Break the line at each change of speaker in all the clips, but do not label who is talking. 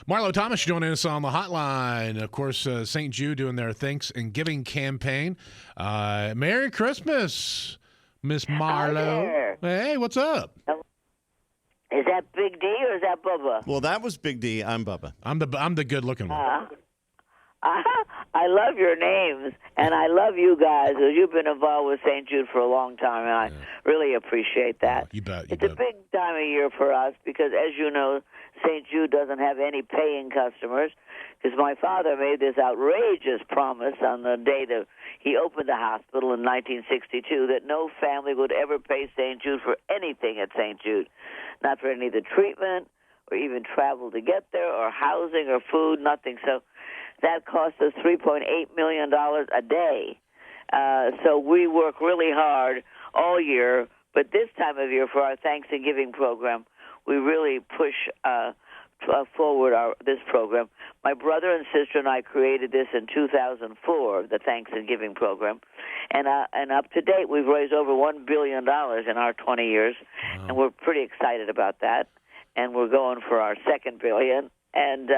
Marlo Thomas joining us on the hotline. Of course, St. Jude doing their Thanksgiving campaign. Merry Christmas, Miss Marlo. Hey, what's up?
Is that Big D or is that Bubba?
Well, that was Big D. I'm Bubba.
I'm the good-looking one.
I love your names, and I love you guys. You've been involved with St. Jude for a long time, and I really appreciate that.
You bet.
It's a big time of year for us because, as you know, St. Jude doesn't have any paying customers because my father made this outrageous promise on the day that he opened the hospital in 1962 that no family would ever pay St. Jude for anything at St. Jude, not for any of the treatment or even travel to get there or housing or food, nothing. So that cost us $3.8 million a day. So we work really hard all year, but this time of year for our Thanksgiving program, we really push forward this program. My brother and sister and I created this in 2004, the Thanksgiving program, and up to date we've raised over $1 billion in our 20 years, and we're pretty excited about that. And we're going for our second billion, and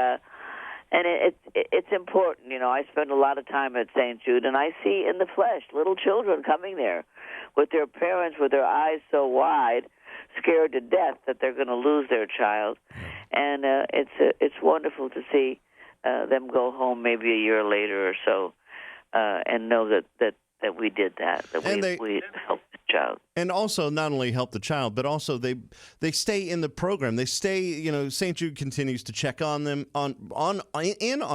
it's important. You know, I spend a lot of time at St. Jude, and I see in the flesh little children coming there with their parents with their eyes so wide, scared to death that they're going to lose their child. And it's wonderful to see them go home maybe a year later or so and know that we did that, we helped the child.
And also not only help the child, but also they stay in the program. They stay, you know, St. Jude continues to check on them, on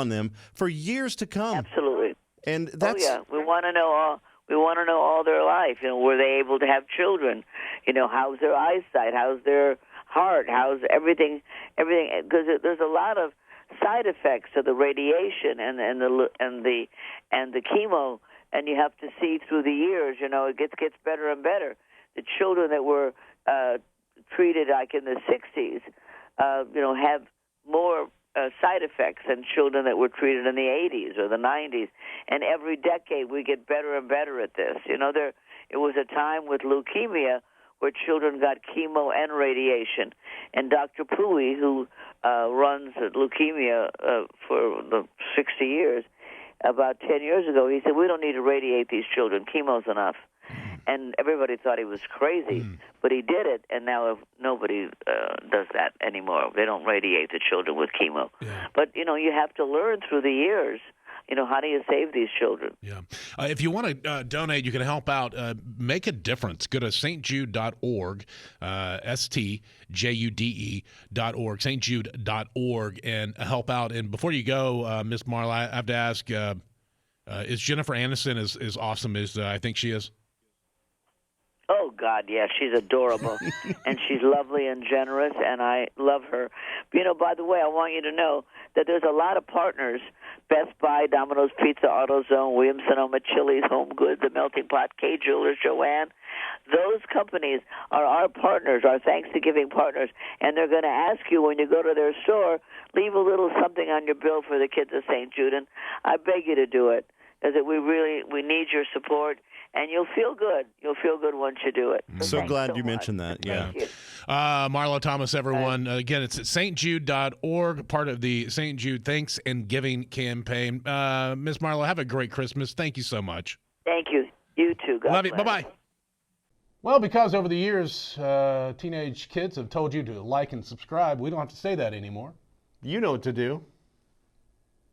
them for years to come.
Absolutely.
And that's
we want to know all their life. You know, were they able to have children? You know, how's their eyesight? How's their heart? How's everything? Because there's a lot of side effects to the radiation and the chemo, and you have to see through the years. You know, it gets better and better. The children that were treated like in the 60s, have more side effects than children that were treated in the 80s or the 90s. And every decade we get better and better at this. You know, it was a time with leukemia where children got chemo and radiation. And Dr. Pui, who runs leukemia for the 60 years, about 10 years ago, he said, we don't need to radiate these children. Chemo's enough. And everybody thought he was crazy, but he did it, and now nobody does that anymore. They don't radiate the children with chemo. Yeah. But, you know, you have to learn through the years, you know, how do you save these children?
Yeah. If you want to donate, you can help out. Make a difference. Go to stjude.org, stjude.org, stjude.org, and help out. And before you go, Miss Marla, I have to ask, is Jennifer Aniston as awesome as I think she is?
Oh, God, yeah, she's adorable, and she's lovely and generous, and I love her. You know, by the way, I want you to know that there's a lot of partners, Best Buy, Domino's Pizza, AutoZone, Williams-Sonoma, Chili's, Home Goods, The Melting Pot, K Jewelers, Joanne. Those companies are our partners, our Thanksgiving partners, and they're going to ask you when you go to their store, leave a little something on your bill for the kids of St. Jude, and I beg you to do it, because we need your support. And you'll feel good. You'll feel good once you do it.
So glad you mentioned that. Yeah.
Marlo Thomas, everyone. Again, it's at stjude.org, part of the St. Jude Thanksgiving campaign. Miss Marlo, have a great Christmas. Thank you so much.
Thank you. You too. God
Love you.
bless.
Bye-bye. Well, because over the years, teenage kids have told you to like and subscribe, we don't have to say that anymore.
You know what to do.